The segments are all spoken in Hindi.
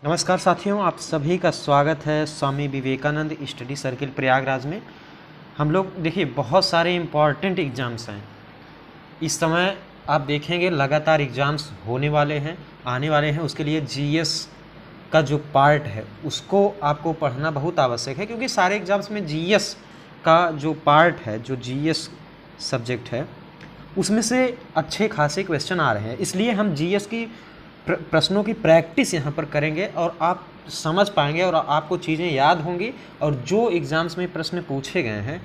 नमस्कार साथियों, आप सभी का स्वागत है स्वामी विवेकानंद स्टडी सर्किल प्रयागराज में। हम लोग देखिए बहुत सारे इम्पॉर्टेंट एग्ज़ाम्स हैं इस समय। आप देखेंगे लगातार एग्ज़ाम्स होने वाले हैं, आने वाले हैं। उसके लिए जीएस का जो पार्ट है उसको आपको पढ़ना बहुत आवश्यक है, क्योंकि सारे एग्ज़ाम्स में जीएस का जो पार्ट है, जो जीएस सब्जेक्ट है, उसमें से अच्छे खासे क्वेश्चन आ रहे हैं। इसलिए हम जीएस की प्रश्नों की प्रैक्टिस यहाँ पर करेंगे और आप समझ पाएंगे और आपको चीज़ें याद होंगी, और जो एग्ज़ाम्स में प्रश्न पूछे गए हैं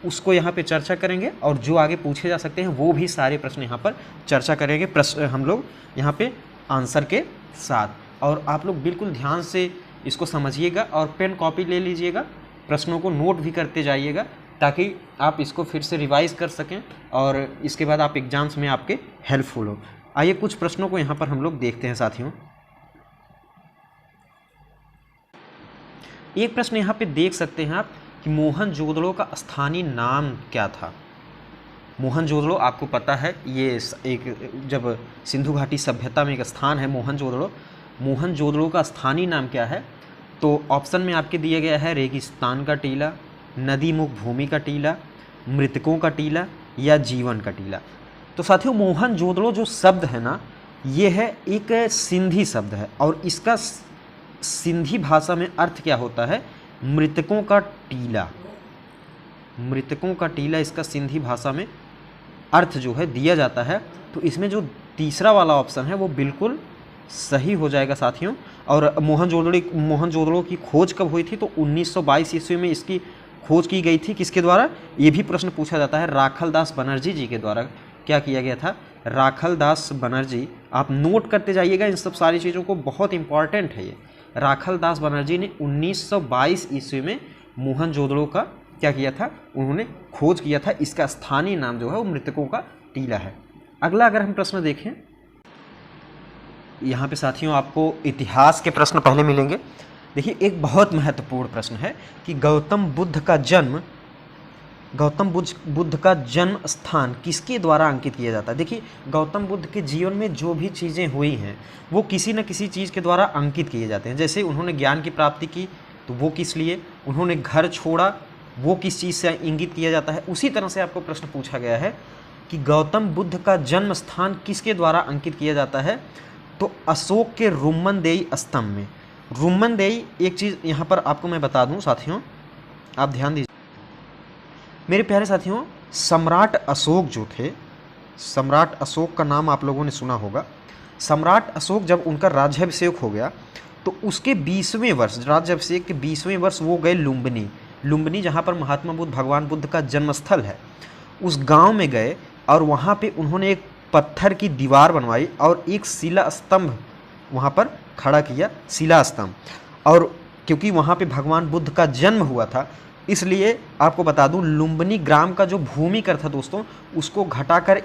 उसको यहाँ पे चर्चा करेंगे, और जो आगे पूछे जा सकते हैं वो भी सारे प्रश्न यहाँ पर चर्चा करेंगे प्रश्न हम लोग यहाँ पे आंसर के साथ। और आप लोग बिल्कुल ध्यान से इसको समझिएगा और पेन कॉपी ले लीजिएगा, प्रश्नों को नोट भी करते जाइएगा ताकि आप इसको फिर से रिवाइज कर सकें और इसके बाद आप एग्ज़ाम्स में आपके हेल्पफुल हो। आइए कुछ प्रश्नों को यहाँ पर हम लोग देखते हैं साथियों। एक प्रश्न यहाँ पे देख सकते हैं आप कि मोहनजोदड़ो का स्थानीय नाम क्या था। मोहनजोदड़ो आपको पता है, ये एक जब सिंधु घाटी सभ्यता में एक स्थान है मोहनजोदड़ो। मोहनजोदड़ो का स्थानीय नाम क्या है? तो ऑप्शन में आपके दिया गया है रेगिस्तान का टीला, नदी मुख भूमि का टीला, मृतकों का टीला या जीवन का टीला। तो साथियों मोहनजोदड़ो जो शब्द है ना, ये है एक सिंधी शब्द है और इसका सिंधी भाषा में अर्थ क्या होता है? मृतकों का टीला। मृतकों का टीला इसका सिंधी भाषा में अर्थ जो है दिया जाता है। तो इसमें जो तीसरा वाला ऑप्शन है वो बिल्कुल सही हो जाएगा साथियों। और मोहनजोदड़ो की खोज कब हुई थी? तो 1922 ईस्वी में इसकी खोज की गई थी। किसके द्वारा? ये भी प्रश्न पूछा जाता है, राखलदास बनर्जी जी के द्वारा क्या किया गया था? राखलदास बनर्जी। आप नोट करते जाइएगा इन सब सारी चीज़ों को, बहुत इंपॉर्टेंट है ये। राखलदास बनर्जी ने 1922 ईस्वी में मोहनजोदड़ो का क्या किया था? उन्होंने खोज किया था। इसका स्थानीय नाम जो है वो मृतकों का टीला है। अगला अगर हम प्रश्न देखें, यहाँ पे साथियों आपको इतिहास के प्रश्न पहले मिलेंगे। देखिए एक बहुत महत्वपूर्ण प्रश्न है कि गौतम बुद्ध का जन्म स्थान किसके द्वारा अंकित किया जाता है? देखिए गौतम बुद्ध के जीवन में जो भी चीज़ें हुई हैं वो किसी न किसी चीज़ के द्वारा अंकित किए जाते हैं। जैसे उन्होंने ज्ञान की प्राप्ति की तो वो किस लिए, उन्होंने घर छोड़ा वो किस चीज़ से इंगित किया जाता है। उसी तरह से आपको प्रश्न पूछा गया है कि गौतम बुद्ध का जन्म स्थान किसके द्वारा अंकित किया जाता है? तो अशोक के रुम्मनदेई स्तंभ में। रुम्मनदेई एक चीज़ यहाँ पर आपको मैं बता दूँ साथियों, आप ध्यान दीजिए मेरे प्यारे साथियों। सम्राट अशोक जो थे, सम्राट अशोक का नाम आप लोगों ने सुना होगा। सम्राट अशोक जब उनका राज्याभिषेक हो गया तो उसके 20वें वर्ष, राज्याभिषेक के 20वें वर्ष वो गए लुम्बिनी। लुम्बिनी जहाँ पर महात्मा बुद्ध भगवान बुद्ध का जन्मस्थल है, उस गांव में गए और वहाँ पे उन्होंने एक पत्थर की दीवार बनवाई और एक शिला स्तंभ वहाँ पर खड़ा किया, शिला स्तंभ। और क्योंकि वहाँ पे भगवान बुद्ध का जन्म हुआ था, इसलिए आपको बता दूं लुम्बिनी ग्राम का जो भूमि कर था दोस्तों, उसको घटाकर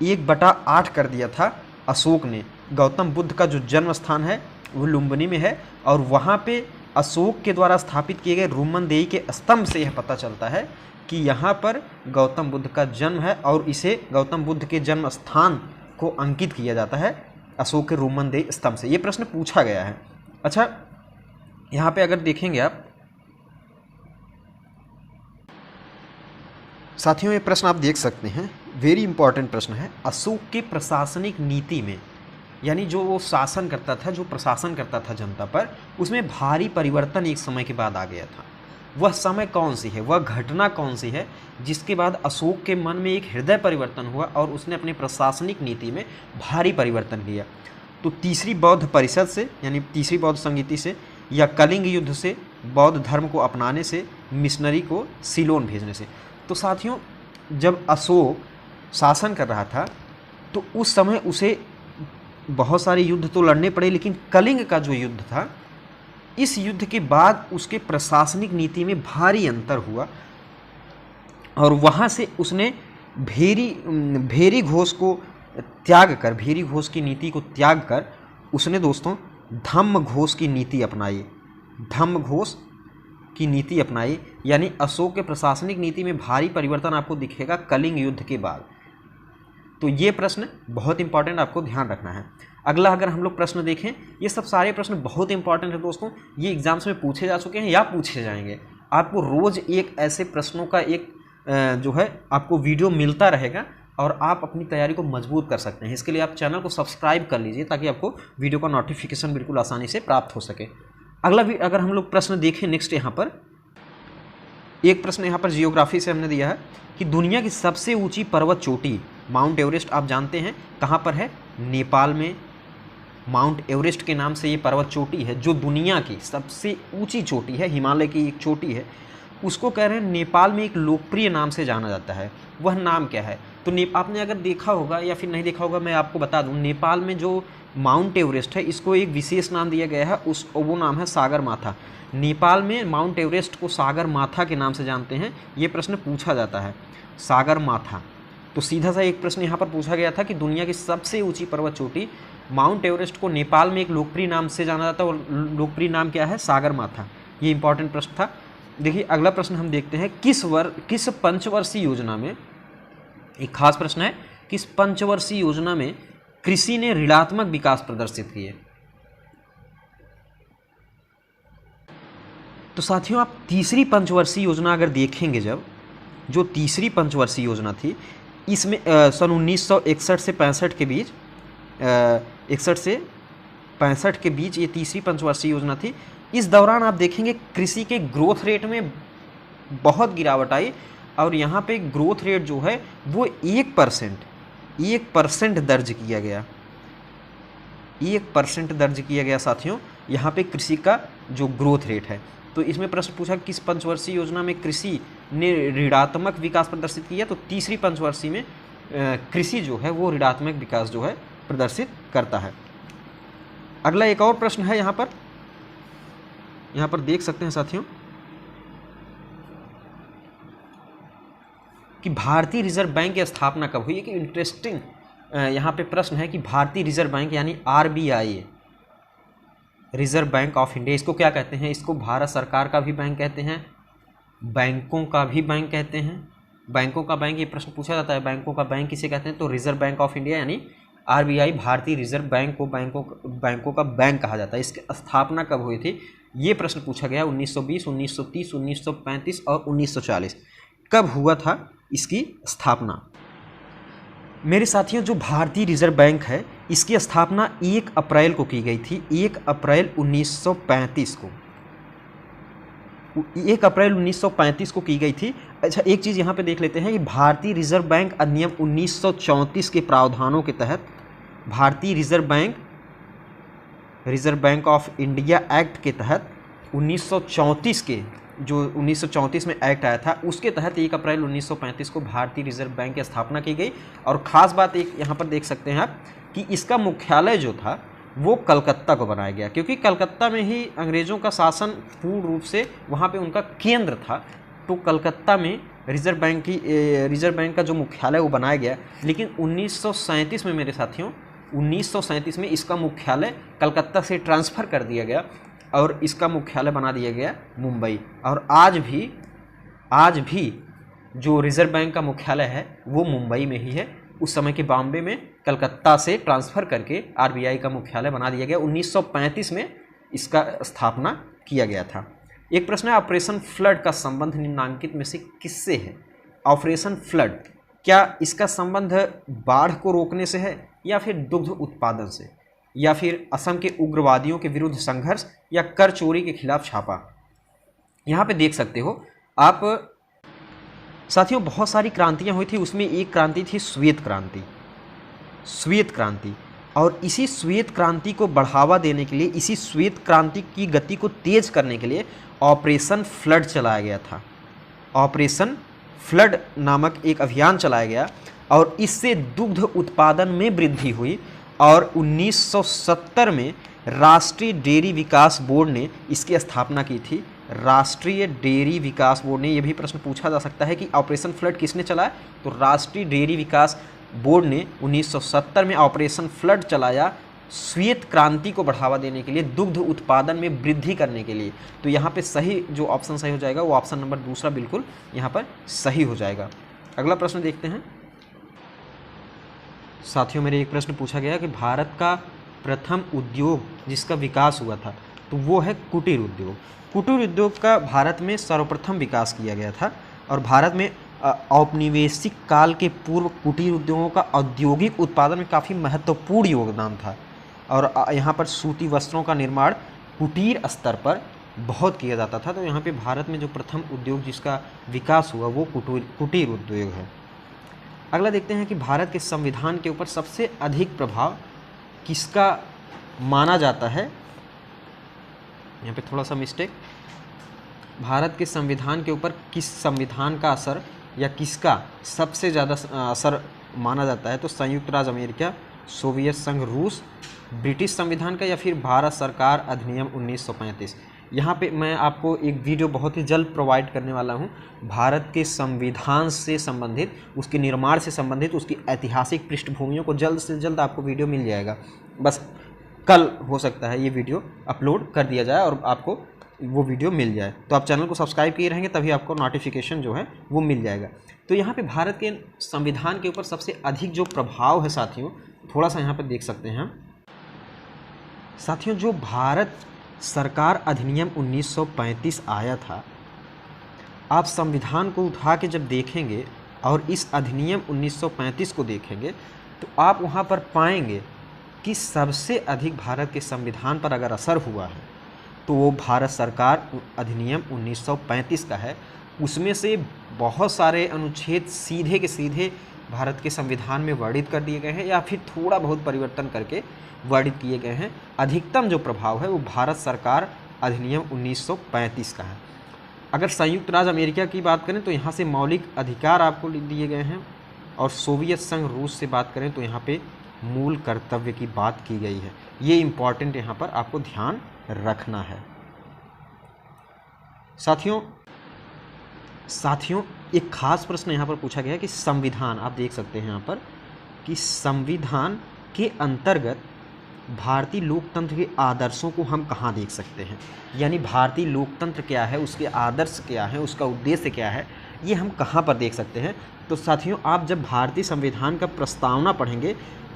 1/8 कर दिया था अशोक ने। गौतम बुद्ध का जो जन्म स्थान है वो लुम्बिनी में है, और वहाँ पे अशोक के द्वारा स्थापित किए गए रुम्मनदेई के स्तंभ से यह पता चलता है कि यहाँ पर गौतम बुद्ध का जन्म है, और इसे गौतम बुद्ध के जन्म स्थान को अंकित किया जाता है अशोक के रुम्मनदेई स्तंभ से। ये प्रश्न पूछा गया है। अच्छा, यहाँ पे अगर देखेंगे आप साथियों, ये प्रश्न आप देख सकते हैं, वेरी इंपॉर्टेंट प्रश्न है। अशोक के प्रशासनिक नीति में, यानी जो वो शासन करता था, जो प्रशासन करता था जनता पर, उसमें भारी परिवर्तन एक समय के बाद आ गया था। वह समय कौन सी है, वह घटना कौन सी है जिसके बाद अशोक के मन में एक हृदय परिवर्तन हुआ और उसने अपनी प्रशासनिक नीति में भारी परिवर्तन किया? तो तीसरी बौद्ध परिषद से, यानी तीसरी बौद्ध संगीति से, या कलिंग युद्ध से, बौद्ध धर्म को अपनाने से, मिशनरी को सीलोन भेजने से। तो साथियों जब अशोक शासन कर रहा था तो उस समय उसे बहुत सारे युद्ध तो लड़ने पड़े, लेकिन कलिंग का जो युद्ध था, इस युद्ध के बाद उसके प्रशासनिक नीति में भारी अंतर हुआ और वहाँ से उसने भेरी घोष को त्याग कर, भेरी घोष की नीति को त्याग कर उसने दोस्तों धम्म घोष की नीति अपनाई। धम्म घोष की नीति अपनाई, यानी अशोक के प्रशासनिक नीति में भारी परिवर्तन आपको दिखेगा कलिंग युद्ध के बाद। तो ये प्रश्न बहुत इंपॉर्टेंट, आपको ध्यान रखना है। अगला अगर हम लोग प्रश्न देखें, ये सब सारे प्रश्न बहुत इंपॉर्टेंट है दोस्तों, ये एग्जाम्स में पूछे जा चुके हैं या पूछे जाएंगे। आपको रोज़ एक ऐसे प्रश्नों का एक जो है आपको वीडियो मिलता रहेगा और आप अपनी तैयारी को मजबूत कर सकते हैं। इसके लिए आप चैनल को सब्सक्राइब कर लीजिए ताकि आपको वीडियो का नोटिफिकेशन बिल्कुल आसानी से प्राप्त हो सके। अगला भी अगर हम लोग प्रश्न देखें नेक्स्ट, यहाँ पर एक प्रश्न यहाँ पर जियोग्राफी से हमने दिया है कि दुनिया की सबसे ऊंची पर्वत चोटी माउंट एवरेस्ट आप जानते हैं कहाँ पर है? नेपाल में। माउंट एवरेस्ट के नाम से ये पर्वत चोटी है जो दुनिया की सबसे ऊंची चोटी है, हिमालय की एक चोटी है, उसको कह रहे हैं नेपाल में एक लोकप्रिय नाम से जाना जाता है। वह नाम क्या है? तो आपने अगर देखा होगा या फिर नहीं देखा होगा, मैं आपको बता दूं, नेपाल में जो माउंट एवरेस्ट है इसको एक विशेष नाम दिया गया है, वो नाम है सागर माथा। नेपाल में माउंट एवरेस्ट को सागर माथा के नाम से जानते हैं, ये प्रश्न पूछा जाता है, सागर माथा। तो सीधा सा एक प्रश्न यहाँ पर पूछा गया था कि दुनिया की सबसे ऊंची पर्वत चोटी माउंट एवरेस्ट को नेपाल में एक लोकप्रिय नाम से जाना जाता है, और लोकप्रिय नाम क्या है? सागर माथा। ये इंपॉर्टेंट प्रश्न था। देखिए अगला प्रश्न हम देखते हैं, किस पंचवर्षीय योजना में, एक खास प्रश्न है, किस पंचवर्षीय योजना में कृषि ने ऋणात्मक विकास प्रदर्शित किए? तो साथियों आप तीसरी पंचवर्षीय योजना अगर देखेंगे, जब जो तीसरी पंचवर्षीय योजना थी इसमें सन 1961 से 65 के बीच 61 से 65 के बीच ये तीसरी पंचवर्षीय योजना थी। इस दौरान आप देखेंगे कृषि के ग्रोथ रेट में बहुत गिरावट आई और यहाँ पे ग्रोथ रेट जो है वो 1% दर्ज किया गया, 1% दर्ज किया गया साथियों यहाँ पे कृषि का जो ग्रोथ रेट है। तो इसमें प्रश्न पूछा किस पंचवर्षीय योजना में कृषि ने ऋणात्मक विकास प्रदर्शित किया? तो तीसरी पंचवर्षीय में कृषि जो है वो ऋणात्मक विकास जो है प्रदर्शित करता है। अगला एक और प्रश्न है यहाँ पर देख सकते हैं साथियों कि भारतीय रिजर्व बैंक की स्थापना कब हुई? कि इंटरेस्टिंग यहाँ पे प्रश्न है कि भारतीय रिजर्व बैंक यानी RBI, reserve bank of India, इसको क्या कहते हैं? इसको भारत सरकार का भी बैंक कहते हैं, बैंकों का भी बैंक कहते हैं। बैंकों का बैंक, ये प्रश्न पूछा जाता है, बैंकों का बैंक किसे कहते हैं? तो रिजर्व बैंक ऑफ इंडिया यानी आरबीआई, भारतीय रिजर्व बैंक को बैंकों का बैंक कहा जाता है। इसकी स्थापना कब हुई थी? ये प्रश्न पूछा गया 1920, 1930, 1935 और 1940। कब हुआ था इसकी स्थापना? मेरे साथियों जो भारतीय रिजर्व बैंक है इसकी स्थापना 1 अप्रैल को की गई थी, 1 अप्रैल 1935 को, 1 अप्रैल 1935 को की गई थी। अच्छा एक चीज़ यहाँ पे देख लेते हैं कि भारतीय रिजर्व बैंक अधिनियम 1934 के प्रावधानों के तहत भारतीय reserve bank of India act के तहत 1934 के जो 1934 में एक्ट आया था उसके तहत 1 अप्रैल 1935 को भारतीय रिजर्व बैंक की स्थापना की गई। और ख़ास बात एक यहाँ पर देख सकते हैं आप कि इसका मुख्यालय जो था वो कलकत्ता को बनाया गया, क्योंकि कलकत्ता में ही अंग्रेज़ों का शासन पूर्ण रूप से वहाँ पे उनका केंद्र था। तो कलकत्ता में रिजर्व बैंक का जो मुख्यालय वो बनाया गया। लेकिन 1937 में मेरे साथियों 1937 में इसका मुख्यालय कलकत्ता से ट्रांसफ़र कर दिया गया और इसका मुख्यालय बना दिया गया मुंबई। और आज भी जो रिजर्व बैंक का मुख्यालय है वो मुंबई में ही है। उस समय के बॉम्बे में कलकत्ता से ट्रांसफ़र करके आरबीआई का मुख्यालय बना दिया गया। 1935 में इसका स्थापना किया गया था। एक प्रश्न है, ऑपरेशन फ्लड का संबंध निम्नलिखित में से किससे है? ऑपरेशन फ्लड, क्या इसका संबंध बाढ़ को रोकने से है या फिर दुग्ध उत्पादन से या फिर असम के उग्रवादियों के विरुद्ध संघर्ष या कर चोरी के खिलाफ छापा? यहाँ पे देख सकते हो आप साथियों बहुत सारी क्रांतियाँ हुई थी, उसमें एक क्रांति थी श्वेत क्रांति। और इसी श्वेत क्रांति को बढ़ावा देने के लिए, इसी श्वेत क्रांति की गति को तेज करने के लिए ऑपरेशन फ्लड चलाया गया था। ऑपरेशन फ्लड नामक एक अभियान चलाया गया और इससे दुग्ध उत्पादन में वृद्धि हुई। और 1970 में राष्ट्रीय डेयरी विकास बोर्ड ने इसकी स्थापना की थी। राष्ट्रीय डेयरी विकास बोर्ड ने, यह भी प्रश्न पूछा जा सकता है कि ऑपरेशन फ्लड किसने चलाया? तो राष्ट्रीय डेयरी विकास बोर्ड ने 1970 में ऑपरेशन फ्लड चलाया श्वेत क्रांति को बढ़ावा देने के लिए, दुग्ध उत्पादन में वृद्धि करने के लिए। तो यहाँ पे सही जो ऑप्शन सही हो जाएगा वो ऑप्शन नंबर दूसरा बिल्कुल यहाँ पर सही हो जाएगा। अगला प्रश्न देखते हैं। साथियों मेरे एक प्रश्न पूछा गया कि भारत का प्रथम उद्योग जिसका विकास हुआ था तो वो है कुटीर उद्योग। कुटीर उद्योग का भारत में सर्वप्रथम विकास किया गया था और भारत में औपनिवेशिक काल के पूर्व कुटीर उद्योगों का औद्योगिक उत्पादन में काफ़ी महत्वपूर्ण योगदान था और यहाँ पर सूती वस्त्रों का निर्माण कुटीर स्तर पर बहुत किया जाता था। तो यहाँ पे भारत में जो प्रथम उद्योग जिसका विकास हुआ वो कुटीर उद्योग है। अगला देखते हैं कि भारत के संविधान के ऊपर सबसे अधिक प्रभाव किसका माना जाता है। यहाँ पे थोड़ा सा मिस्टेक, भारत के संविधान के ऊपर किस संविधान का असर या किसका सबसे ज़्यादा असर माना जाता है, तो संयुक्त राज्य अमेरिका, सोवियत संघ रूस, ब्रिटिश संविधान का या फिर भारत सरकार अधिनियम 1935। यहाँ पे मैं आपको एक वीडियो बहुत ही जल्द प्रोवाइड करने वाला हूँ भारत के संविधान से संबंधित, उसके निर्माण से संबंधित, उसकी ऐतिहासिक पृष्ठभूमियों को जल्द से जल्द आपको वीडियो मिल जाएगा। बस कल हो सकता है ये वीडियो अपलोड कर दिया जाए और आपको वो वीडियो मिल जाए। तो आप चैनल को सब्सक्राइब किए रहेंगे तभी आपको नोटिफिकेशन जो है वो मिल जाएगा। तो यहाँ पे भारत के संविधान के ऊपर सबसे अधिक जो प्रभाव है साथियों, थोड़ा सा यहाँ पर देख सकते हैं साथियों, जो भारत सरकार अधिनियम 1935 आया था, आप संविधान को उठा के जब देखेंगे और इस अधिनियम 1935 को देखेंगे तो आप वहाँ पर पाएंगे कि सबसे अधिक भारत के संविधान पर अगर असर हुआ है तो वो भारत सरकार अधिनियम 1935 का है। उसमें से बहुत सारे अनुच्छेद सीधे के सीधे भारत के संविधान में वर्णित कर दिए गए हैं या फिर थोड़ा बहुत परिवर्तन करके वर्णित किए गए हैं। अधिकतम जो प्रभाव है वो भारत सरकार अधिनियम 1935 का है। अगर संयुक्त राज्य अमेरिका की बात करें तो यहाँ से मौलिक अधिकार आपको दिए गए हैं और सोवियत संघ रूस से बात करें तो यहाँ पे मूल कर्तव्य की बात की गई है। ये इम्पॉर्टेंट यहाँ पर आपको ध्यान रखना है। साथियों एक खास प्रश्न यहाँ पर पूछा गया है कि संविधान, आप देख सकते हैं यहाँ पर कि संविधान के अंतर्गत भारतीय लोकतंत्र के आदर्शों को हम कहाँ देख सकते हैं, यानी भारतीय लोकतंत्र क्या है, उसके आदर्श क्या है, उसका उद्देश्य क्या है, ये हम कहाँ पर देख सकते हैं। तो साथियों आप जब भारतीय संविधान का प्रस्तावना पढ़ेंगे,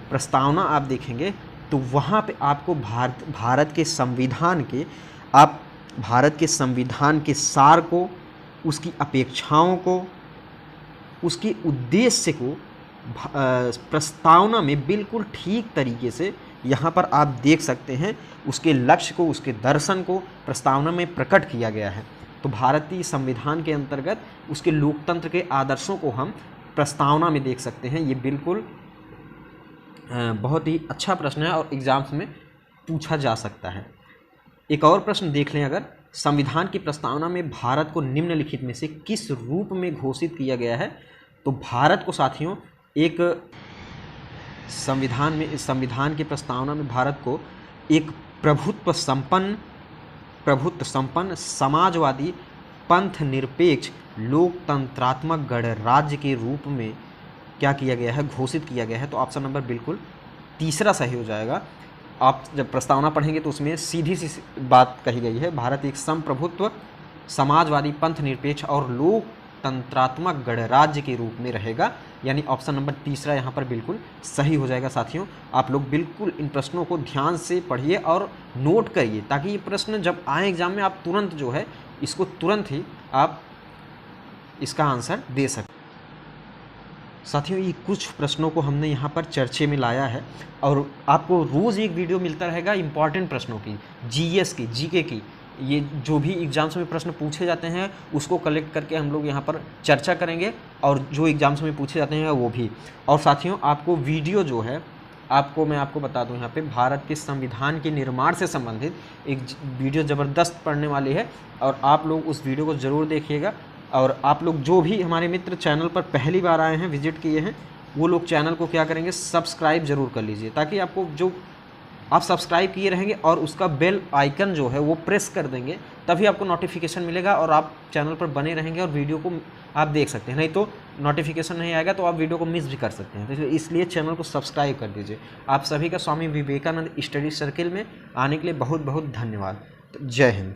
प्रस्तावना आप देखेंगे तो वहाँ पे आपको भारत के संविधान के सार को, उसकी अपेक्षाओं को, उसके उद्देश्य को प्रस्तावना में बिल्कुल ठीक तरीके से यहाँ पर आप देख सकते हैं। उसके लक्ष्य को, उसके दर्शन को प्रस्तावना में प्रकट किया गया है। तो भारतीय संविधान के अंतर्गत उसके लोकतंत्र के आदर्शों को हम प्रस्तावना में देख सकते हैं। ये बिल्कुल बहुत ही अच्छा प्रश्न है और एग्जाम्स में पूछा जा सकता है। एक और प्रश्न देख लें, अगर संविधान की प्रस्तावना में भारत को निम्नलिखित में से किस रूप में घोषित किया गया है, तो भारत को साथियों एक संविधान की प्रस्तावना में भारत को एक प्रभुत्व संपन्न समाजवादी पंथ निरपेक्ष लोकतंत्रात्मक गणराज्य के रूप में क्या किया गया है, घोषित किया गया है। तो ऑप्शन नंबर बिल्कुल तीसरा सही हो जाएगा। आप जब प्रस्तावना पढ़ेंगे तो उसमें सीधी सी बात कही गई है, भारत एक संप्रभुत्व समाजवादी पंथ निरपेक्ष और लोकतंत्रात्मक गणराज्य के रूप में रहेगा, यानी ऑप्शन नंबर तीसरा यहाँ पर बिल्कुल सही हो जाएगा। साथियों आप लोग बिल्कुल इन प्रश्नों को ध्यान से पढ़िए और नोट करिए ताकि ये प्रश्न जब आए एग्जाम में आप तुरंत जो है इसको तुरंत ही आप इसका आंसर दे सकते। साथियों ये कुछ प्रश्नों को हमने यहाँ पर चर्चे में लाया है और आपको रोज़ एक वीडियो मिलता रहेगा इंपॉर्टेंट प्रश्नों की, जीएस की, जीके की, ये जो भी एग्जाम्स में प्रश्न पूछे जाते हैं उसको कलेक्ट करके हम लोग यहाँ पर चर्चा करेंगे और जो एग्जाम्स में पूछे जाते हैं वो भी। और साथियों आपको वीडियो जो है मैं आपको बता दूं, यहाँ पे भारत के संविधान के निर्माण से संबंधित एक वीडियो ज़बरदस्त पढ़ने वाली है और आप लोग उस वीडियो को ज़रूर देखिएगा। और आप लोग जो भी हमारे मित्र चैनल पर पहली बार आए हैं, विजिट किए हैं, वो लोग चैनल को क्या करेंगे, सब्सक्राइब ज़रूर कर लीजिए ताकि आपको जो आप सब्सक्राइब किए रहेंगे और उसका बेल आइकन जो है वो प्रेस कर देंगे तभी आपको नोटिफिकेशन मिलेगा और आप चैनल पर बने रहेंगे और वीडियो को आप देख सकते हैं। नहीं तो नोटिफिकेशन नहीं आएगा तो आप वीडियो को मिस भी कर सकते हैं। तो इसलिए चैनल को सब्सक्राइब कर दीजिए। आप सभी का स्वामी विवेकानंद स्टडी सर्किल में आने के लिए बहुत बहुत धन्यवाद। जय हिंद।